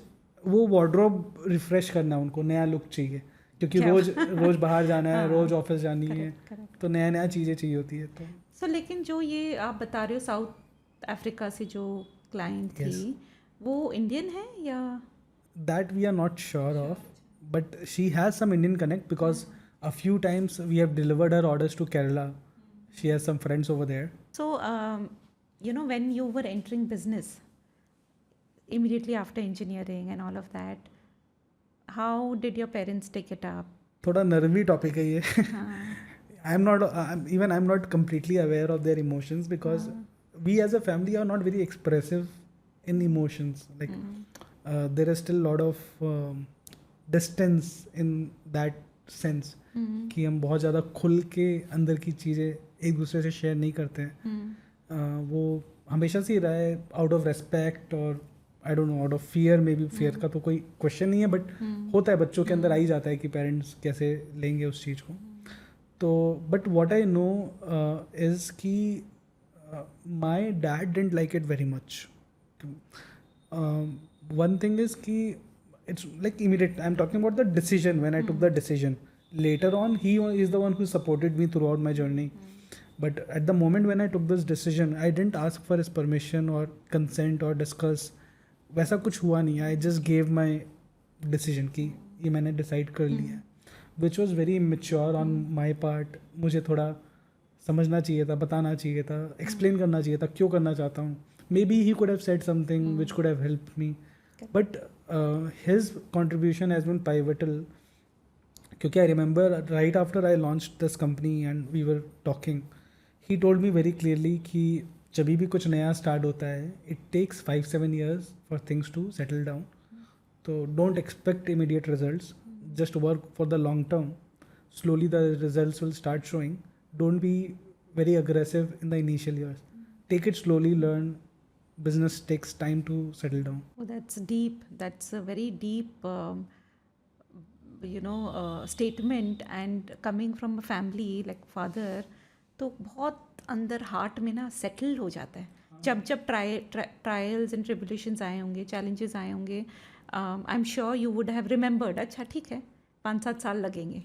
वो wardrobe refresh करना है, उनको नया लुक चाहिए, क्योंकि रोज बाहर जाना है, रोज ऑफिस जानी है, तो नया नया चीज़ें चाहिए होती है. तो सो लेकिन जो ये आप बता रहे हो साउथ अफ्रीका से जो क्लाइंट थी, वो इंडियन है या? that we are not sure of, but she has some Indian connect because a few times we have delivered her orders to Kerala. She has some friends over there. So when you were entering business immediately after engineering and all of that, how did your parents take it up? थोड़ा nervy topic है ये. I'm not completely aware of their emotions because we as a family are not very expressive in emotions. Like there is still a lot of distance in that sense कि हम बहुत ज़्यादा खुल के अंदर की चीज़ें एक दूसरे से शेयर नहीं करते हैं. वो हमेशा से ही रहा है आउट ऑफ रेस्पेक्ट और I don't know out of fear. May be fear का तो कोई क्वेश्चन नहीं है, बट होता है, बच्चों के अंदर आ ही जाता है कि पेरेंट्स कैसे लेंगे उस चीज़ को. तो but what I know is कि my dad didn't like it very much. One thing is कि it's like immediate. I'm talking about the decision when I took the decision. Later on, he is the one who supported me throughout my journey. But at the moment when I took this decision, I didn't ask for his permission or consent or discuss. वैसा कुछ हुआ नहीं. I just gave my decision कि ये मैंने decide कर लिया, which was very immature on my part. मुझे थोड़ा समझना चाहिए था, बताना चाहिए था, explain करना चाहिए था क्यों करना चाहता हूँ. Maybe he could have said something which could have helped me. But his contribution has been pivotal. Because I remember right after I launched this company and we were talking, he told me very clearly कि जब भी कुछ नया start होता है, it takes 5-7 years for things to settle down. So don't expect immediate results. Just work for the long term. Slowly the results will start showing. Don't be very aggressive in the initial years. Take it slowly, learn. Business takes time to settle down. Oh, that's deep. That's a very deep statement, and coming from a family like father, तो बहुत अंदर heart में ना settle हो जाता है. जब जब ट्रायल्स एंड ट्रिबुलेशंस आए होंगे, चैलेंजेस आए होंगे, I am sure you would have remembered, अच्छा ठीक है 5-7 साल लगेंगे,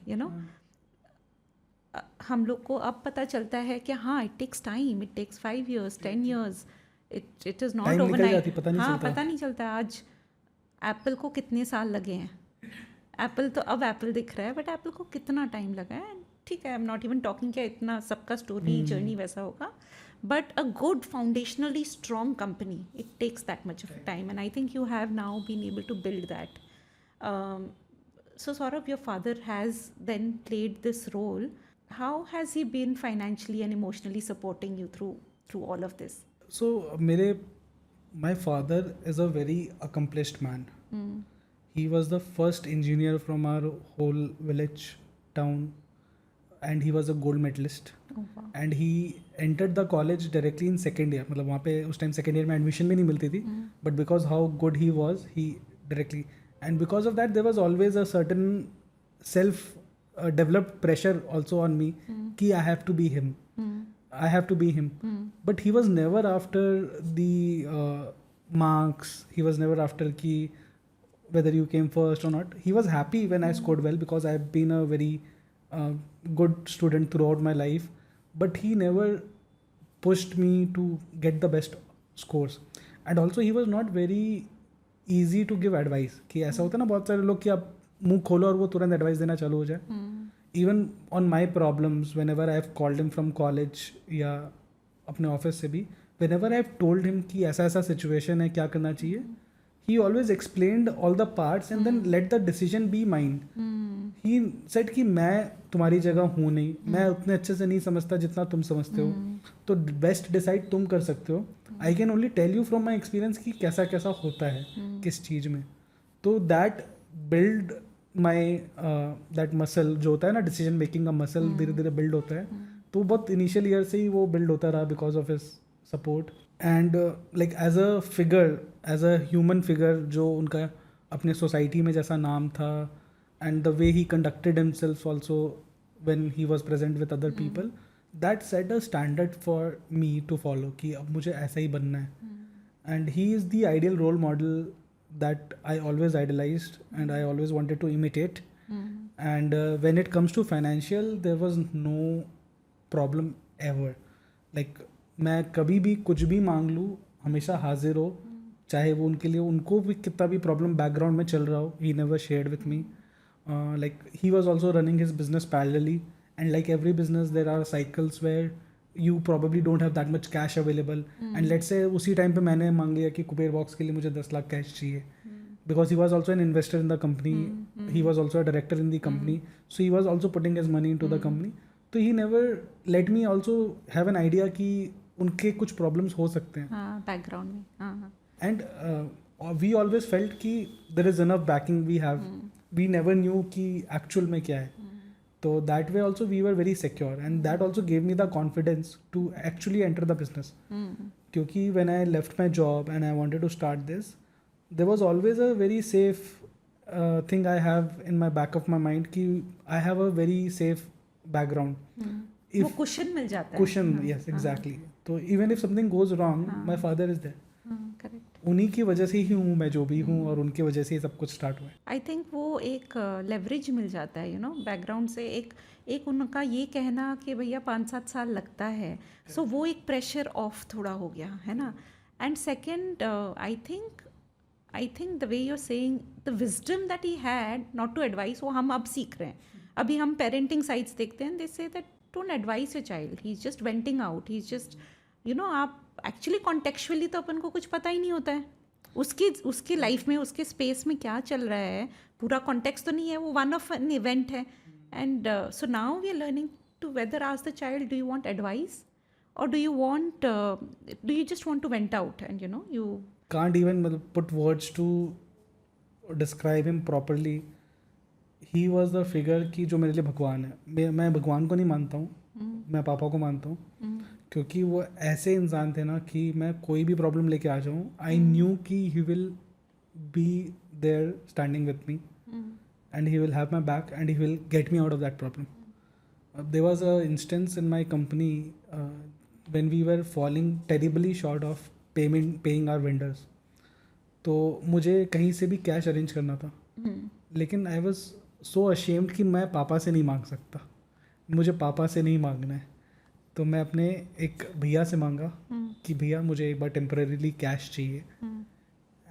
हम लोग को अब पता चलता है कि हाँ, it takes time, it takes 5 years 10 years. It is not overnight. हाँ, पता नहीं चलता. आज एप्पल को कितने साल लगे हैं. एप्पल तो अब एप्पल दिख रहा है, बट एप्पल को कितना टाइम लगा है. ठीक है, I am not even talking क्या इतना सबका स्टोरी जर्नी वैसा होगा, but a good foundationally strong company, it takes that much of time, and I think you have now been able to build that. So Saurabh, your father has then played this role. How has he been financially and emotionally supporting you through all of this? So my father is a very accomplished man. He was the first engineer from our whole village town, and he was a gold medalist. Oh, wow. And he entered the college directly in second year. मतलब वहाँ पे उस time second year में admission भी नहीं मिलती थी, but because how good he was, he directly, and because of that there was always a certain self developed pressure also on me कि I have to be him. I have to be him. But he was never after the marks. He was never after ki whether you came first or not. He was happy when I scored well because I have been a very good student throughout my life. But he never pushed me to get the best scores. And also he was not very easy to give advice कि ऐसा होता है ना बहुत सारे लोग कि आप मुंह खोलो और वो तुरंत एडवाइस देना चालू हो जाए. Even on my problems when ever I have called him from college या अपने ऑफिस से भी, when ever I have told him कि ऐसा ऐसा सिचुएशन है, क्या करना चाहिए, he always explained all the parts and then let the decision be mine. He said कि मैं तुम्हारी जगह हूँ नहीं, मैं उतने अच्छे से नहीं समझता जितना तुम समझते हो, तो बेस्ट डिसाइड तुम कर सकते हो. I can only tell you from my experience कि कैसा कैसा होता है किस चीज़ में. तो that build my that muscle जो होता है ना, डिसीजन मेकिंग का मसल धीरे धीरे बिल्ड होता है. तो बहुत इनिशियल ईयर से ही वो बिल्ड होता रहा because of his support. And like as a figure, as a human figure, जो उनका अपने सोसाइटी में जैसा नाम था, and the way he conducted himself also when he was present with other people, that set a standard for me to follow कि अब मुझे ऐसा ही बनना है. And he is the ideal role model that I always idolized and I always wanted to imitate. And when it comes to financial, there was no problem ever. Like मैं कभी भी कुछ भी मांग लूँ, हमेशा हाजिर हो, चाहे वो उनके लिए उनको भी कितना भी प्रॉब्लम बैकग्राउंड में चल रहा हो. He never shared with me. Like he was also running his business parallelly, and like every business there are cycles where you probably don't have that much cash available. And let's say उसी time पे मैंने मांग लिया कि Kuber box के लिए मुझे 10 lakh cash चाहिए, because he was also an investor in the company, he was also a director in the company, so he was also putting his money into the company. तो he never let me also have an idea कि उनके कुछ problems हो सकते हैं. हाँ, background में. हाँ. And we always felt कि there is enough backing we have. We never knew कि actual में क्या है. So that way also we were very secure, and that also gave me the confidence to actually enter the business. क्योंकि when I left my job and I wanted to start this, there was always a very safe thing I have in my back of my mind कि I have a very safe background. वो cushion मिल जाता है. Cushion, yes, exactly. तो even if something goes wrong, my father is there. Correct. उन्हीं की वजह से ही हूँ मैं जो भी हूँ, और उनकी वजह से ही सब कुछ स्टार्ट हुआ है. आई थिंक वो एक लेवरेज मिल जाता है, बैकग्राउंड से. एक उनका ये कहना कि भैया 5-7 साल लगता है, सो वो एक प्रेशर ऑफ थोड़ा हो गया है ना. And second, I think the way you are saying, the wisdom that he had not to advise, वो हम अब सीख रहे हैं. अभी हम पेरेंटिंग साइट्स देखते हैं, they say that don't advise your child, he is just venting out, he is just आप एक्चुअली कॉन्टेक्चुअली तो अपन को कुछ पता ही नहीं होता है उसकी लाइफ में, उसके स्पेस में क्या चल रहा है, पूरा कॉन्टेक्स्ट तो नहीं है, वो वन ऑफ एन इवेंट है. And so now we are learning to whether ask the child, do you want advice or do you just want to vent out, and you can't even put words to describe him properly. He was the figure कि जो मेरे लिए भगवान है. मैं भगवान को नहीं मानता हूँ, मैं पापा को मानता हूँ, क्योंकि वो ऐसे इंसान थे ना कि मैं कोई भी प्रॉब्लम लेके आ जाऊँ, आई न्यू कि he will be there standing with me, and he will have my back, and he will get me out of that problem. There was a instance in my company when we were falling terribly short of paying our vendors. तो मुझे कहीं से भी cash arrange करना था, लेकिन I was so ashamed कि मैं पापा से नहीं मांग सकता, मुझे पापा से नहीं मांगना है. तो मैं अपने एक भैया से मांगा कि भैया मुझे एक बार टेम्परेरीली कैश चाहिए,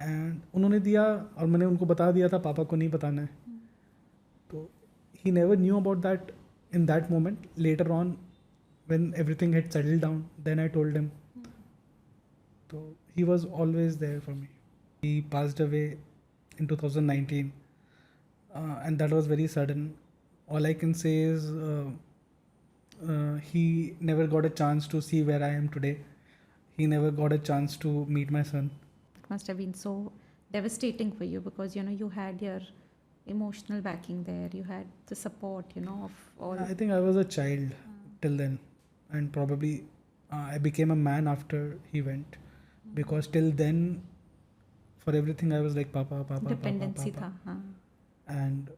एंड उन्होंने दिया, और मैंने उनको बता दिया था पापा को नहीं बताना है. तो he never knew about that in that moment. Later on when everything had settled down, then I told him. तो he was always there for me. He passed away in 2019, and that was very sudden. All I can say is he never got a chance to see where I am today. He never got a chance to meet my son. It must have been so devastating for you, because you had your emotional backing there, you had the support of all. I think I was a child till then, and probably I became a man after he went. Because till then, for everything I was like papa. Dependency papa. था, हाँ. And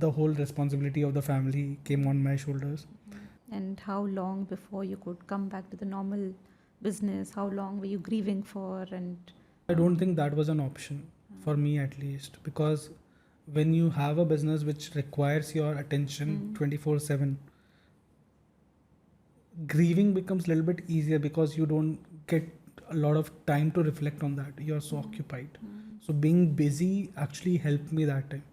the whole responsibility of the family came on my shoulders. And how long before you could come back to the normal business? How long were you grieving for? And I don't think that was an option for me, at least, because when you have a business which requires your attention 24/7, grieving becomes a little bit easier because you don't get a lot of time to reflect on that. You're so occupied. So being busy actually helped me that time.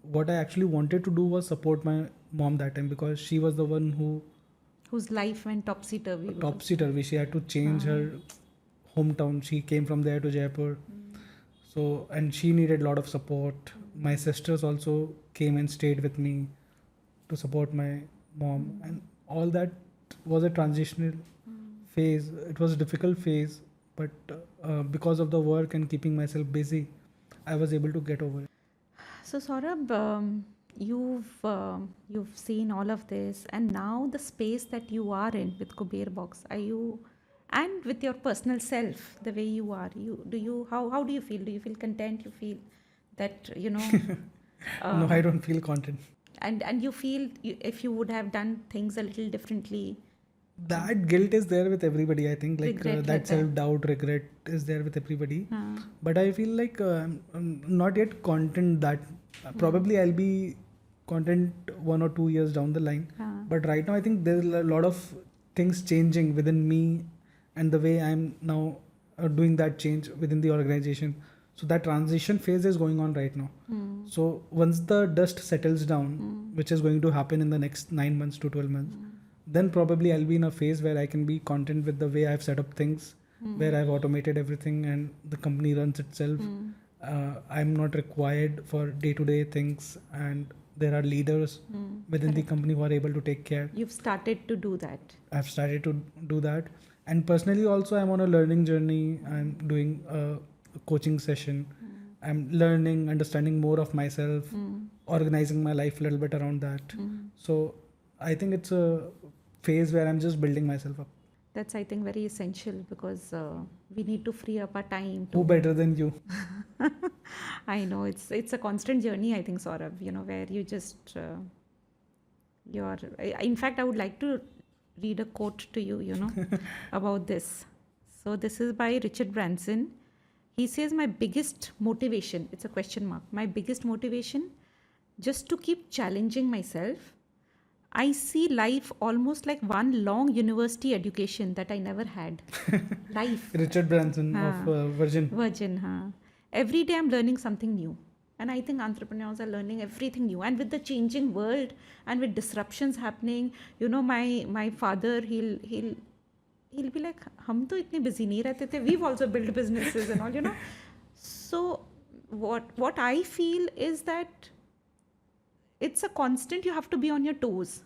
What I actually wanted to do was support my mom that time, because she was the one who Whose life went topsy turvy. topsy-turvy. She had to change her hometown. She came from there to Jaipur. So, and she needed a lot of support. My sisters also came and stayed with me to support my mom. And all that was a transitional phase. It was a difficult phase, but because of the work and keeping myself busy, I was able to get over it. So Saurabh, you've seen all of this, and now the space that you are in with Kuber Box, are you, and with your personal self, the way you are, how do you feel? Do you feel content? You feel that No, I don't feel content. and you feel if you would have done things a little differently. That guilt is there with everybody. I think Regret that रहता है. self-doubt, regret is there with everybody. हाँ. But I feel like I'm not yet content that probably I'll be content 1 or 2 years down the line. हाँ. But right now I think there's a lot of things changing within me and the way I'm now doing that change within the organization. So that transition phase is going on right now. So once the dust settles down, which is going to happen in the next 9 months to 12 months, then probably I'll be in a phase where I can be content with the way I've set up things, where I've automated everything and the company runs itself. I'm not required for day-to-day things, and there are leaders within the company who are able to take care. You've started to do that. I've started to do that. And personally also, I'm on a learning journey. I'm doing a coaching session. I'm learning, understanding more of myself, organizing my life a little bit around that. So I think it's a phase where I'm just building myself up. That's, I think, very essential, because we need to free up our time. Who better than you? I know it's a constant journey, I think, Saurabh, where you just in fact, I would like to read a quote to you, about this. So this is by Richard Branson. He says, my biggest motivation, it's a question mark, my biggest motivation, just to keep challenging myself. I see life almost like one long university education that I never had. Life. Richard Branson of Virgin. Virgin, huh? Every day I'm learning something new. And I think entrepreneurs are learning everything new. And with the changing world and with disruptions happening, my father, he'll be like, hum to itne busy nahi rehte the. We've also built businesses and all, So what I feel is that it's a constant, you have to be on your toes,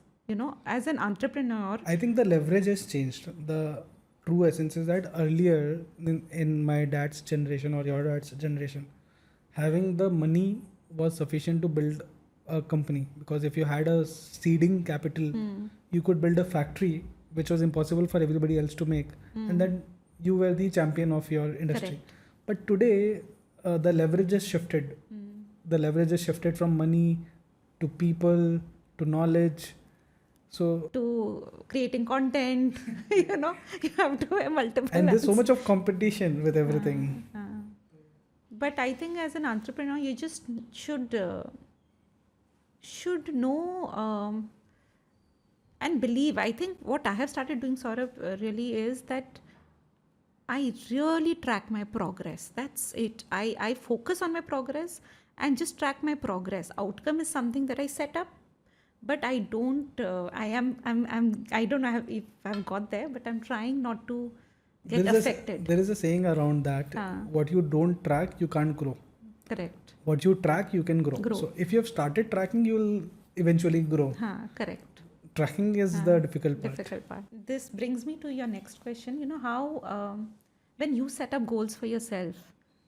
as an entrepreneur. I think the leverage has changed. The true essence is that earlier in my dad's generation or your dad's generation, having the money was sufficient to build a company, because if you had a seeding capital, you could build a factory which was impossible for everybody else to make, and then you were the champion of your industry. Correct. But today the leverage has shifted. The leverage has shifted from money to people to knowledge. So to creating content, you have to have multiple. And there's so much of competition with everything. But I think as an entrepreneur, you just should know and believe. I think what I have started doing, Saurabh, really is that I really track my progress. That's it. I focus on my progress and just track my progress. Outcome is something that I set up, but I don't. I don't know if I've got there, but I'm trying not to get affected. There is a saying around that: what you don't track, you can't grow. Correct. What you track, you can grow. So if you have started tracking, you will eventually grow. Correct. Tracking is the difficult part. This brings me to your next question. How when you set up goals for yourself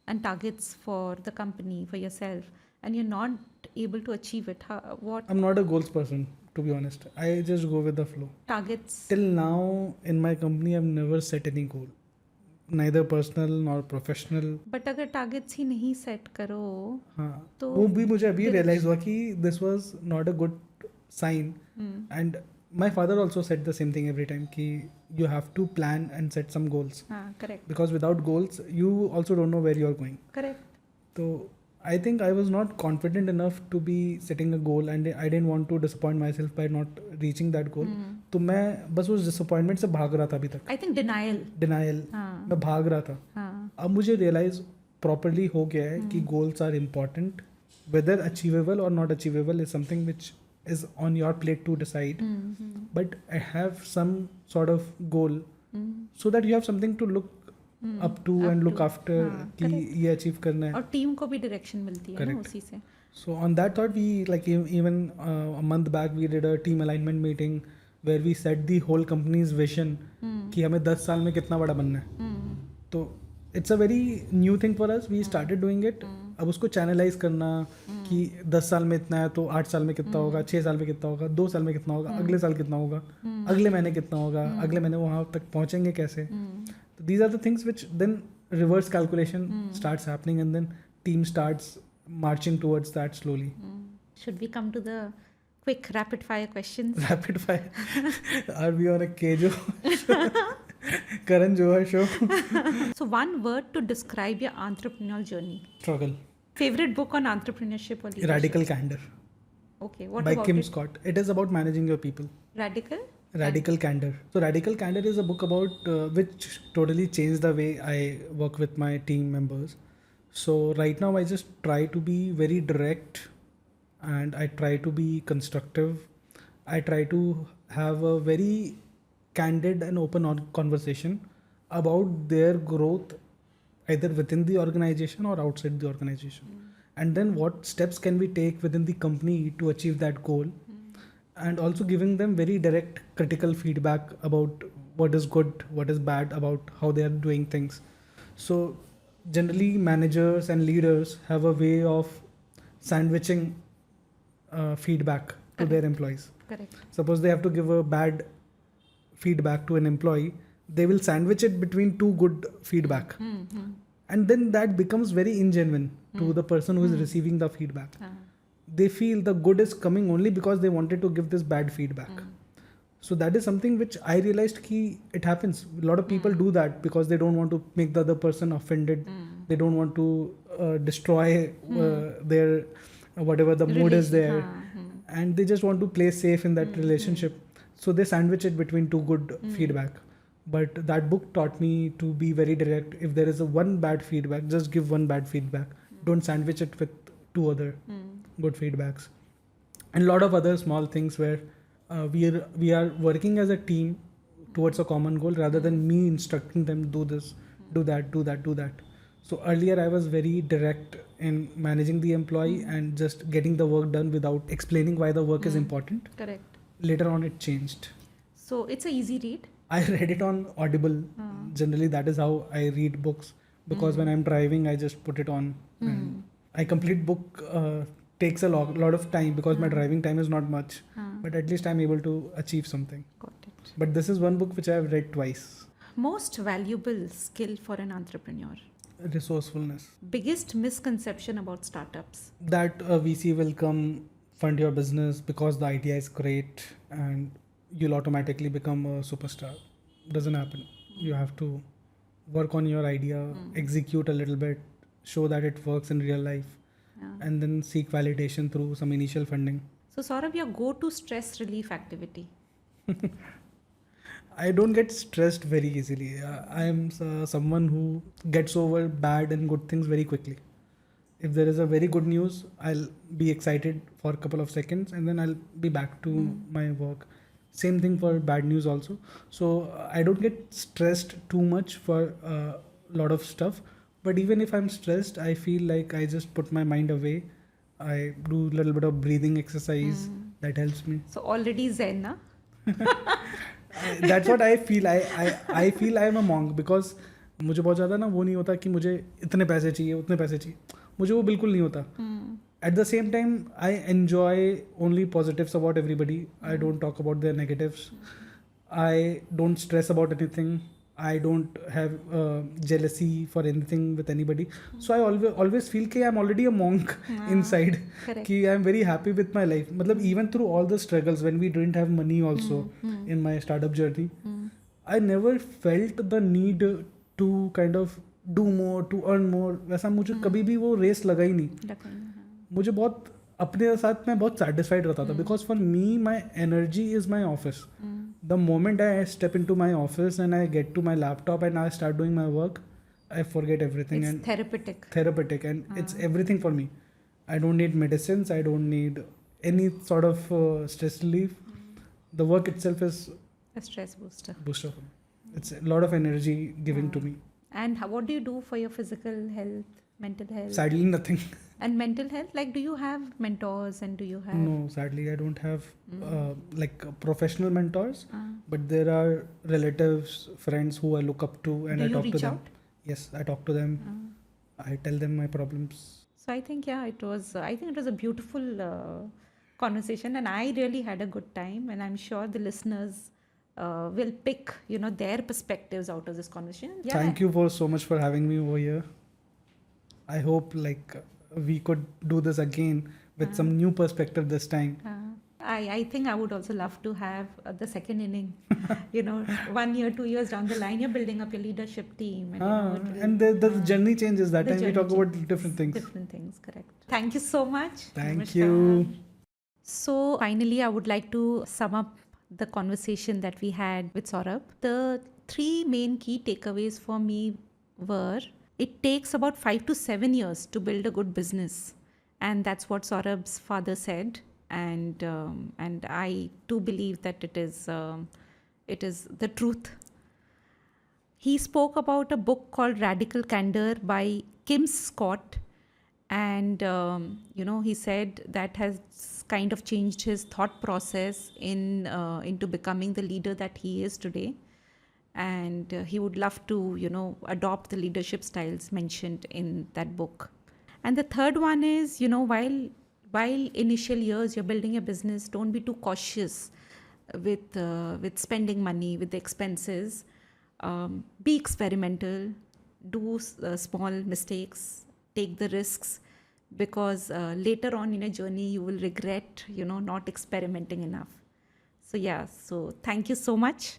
and targets for the company, for yourself, and you're not able to achieve it, what I'm not a goals person, to be honest. I just go with the flow. targets? Till now in my company, I've never set any goal, neither personal nor professional. But अगर targets ही नहीं set करो, हाँ, तो वो भी मुझे अभी realize हुआ कि this was not a good sign. And my father also said the same thing every time, कि you have to plan and set some goals. Correct. Because without goals, you also don't know where you're going. Correct. So I think I was not confident enough to be setting a goal and I didn't want to disappoint myself by not reaching that goal. तो मैं बस उस disappointment से भाग रहा था अभी तक. I think denial. Denial. हाँ. मैं भाग रहा था. हाँ. अब मुझे realize properly हो गया है कि goals are important. Whether achievable or not achievable is something which is on your plate to decide. But I have some sort of goal so that you have something to look up to and look after कि ये achieve करना है. और team को भी direction मिलती है ना Correct. उसी से. So on that thought, we like even a month back we did a team alignment meeting where we set the whole company's vision कि हमें 10 साल में कितना बड़ा बनना है. तो it's a very new thing for us. We started doing it. अब उसको चैनलाइज करना कि 10 साल में इतना है तो 8 साल में कितना होगा, 6 साल में कितना होगा, 2 साल में कितना होगा, अगले साल कितना होगा, अगले महीने कितना होगा, अगले महीने वहाँ तक पहुँचेंगे कैसे. तो these are the things which then reverse calculation starts happening and then team starts marching towards that slowly. Should we come to the quick rapid fire questions? Rapid fire. Are we on a Kejo? Karan Johar show? So one word to describe your entrepreneurial journey. Struggle. Favorite book on entrepreneurship or leadership? Radical Candor. Okay, what by about Kim it? Scott. It is about managing your people. Radical? Radical Candor. So Radical Candor is a book about which totally changed the way I work with my team members. So right now I just try to be very direct and I try to be constructive. I try to have a very candid and open conversation about their growth either within the organization or outside the organization. And then what steps can we take within the company to achieve that goal, and also giving them very direct critical feedback about what is good, what is bad, about how they are doing things. So generally managers and leaders have a way of sandwiching feedback to their employees. Correct. Suppose they have to give a bad feedback to an employee, they will sandwich it between two good feedback. And then that becomes very ingenuine to the person who is receiving the feedback. They feel the good is coming only because they wanted to give this bad feedback. So that is something which I realized ki it happens. A lot of people do that because they don't want to make the other person offended. They don't want to destroy their whatever the mood is there. And they just want to play safe in that relationship. So they sandwich it between two good feedback. But that book taught me to be very direct. If there is a one bad feedback, just give one bad feedback. Don't sandwich it with two other good feedbacks. And a lot of other small things where we are working as a team towards a common goal rather than me instructing them do this, do that, do that, do that. So earlier I was very direct in managing the employee and just getting the work done without explaining why the work is important. Correct. Later on it changed. So it's a easy read. I read it on Audible. Generally that is how I read books, because when I'm driving I just put it on. And I complete book takes a lot of time because my driving time is not much, but at least I'm able to achieve something. Got it. But this is one book which I have read twice. Most valuable skill for an entrepreneur. Resourcefulness. Biggest misconception about startups. That a VC will come fund your business because the idea is great and you'll automatically become a superstar. Doesn't happen. You have to work on your idea, execute a little bit, show that it works in real life, and then seek validation through some initial funding. So Saurabh, your go-to stress relief activity? I don't get stressed very easily. I am someone who gets over bad and good things very quickly. If there is a very good news, I'll be excited for a couple of seconds and then I'll be back to my work. Same thing for bad news also. So I don't get stressed too much for a lot of stuff. But even if I'm stressed, I feel like I just put my mind away. I do a little bit of breathing exercise. That helps me. So already zen, na? That's what I feel. I feel I am a monk because मुझे बहुत ज़्यादा ना वो नहीं होता कि मुझे इतने पैसे चाहिए उतने पैसे चाहिए, मुझे वो बिल्कुल नहीं होता. At the same time, I enjoy only positives about everybody. I don't talk about their negatives. I don't stress about anything. I don't have jealousy for anything with anybody. So I always feel कि I'm already a monk inside. Correct. कि I'm very happy with my life. मतलब even through all the struggles when we didn't have money also in my startup journey, I never felt the need to kind of do more, to earn more, वैसा मुझे कभी भी वो race लगा ही नहीं. मुझे बहुत अपने साथ मैं बहुत सेटिस्फाइड रहता था, because for me my energy is my office. The moment I step in to my office and I get to my laptop and I start doing my work, I forget everything. It's And therapeutic. therapeutic, and it's everything for me. I don't need medicines, I don't need any sort of stress relief. The work itself is A stress booster. booster for me. It's a lot of energy giving to me. And what do you do for your physical health, mental health? Sadly nothing. And mental health, like, do you have mentors and do you have? No, sadly I don't have professional mentors, Uh, but there are relatives, friends who I look up to, and do I you talk to reach them. out? Yes, I talk to them. Uh, I tell them my problems. So I think, yeah, it was. I think it was a beautiful conversation, and I really had a good time. And I'm sure the listeners will pick, their perspectives out of this conversation. Yeah. Thank you for so much for having me over here. I hope we could do this again with some new perspective this time. I think I would also love to have the second inning. 1 year, 2 years down the line, you're building up your leadership team. And, And the journey changes. That the time we journey talk about changes. different things. Different things, correct. Thank you so much. Thank Namaskar. you. So finally, I would like to sum up the conversation that we had with Saurabh. The 3 main key takeaways for me were: it takes about 5 to 7 years to build a good business, and that's what Saurabh's father said. And I too believe that it is the truth. He spoke about a book called Radical Candor by Kim Scott, and he said that has kind of changed his thought process into becoming the leader that he is today. And he would love to adopt the leadership styles mentioned in that book. And the third one is, while initial years you're building a business, don't be too cautious with spending money, with the expenses. Be experimental, do small mistakes, take the risks, because later on in a journey you will regret not experimenting enough. So thank you so much.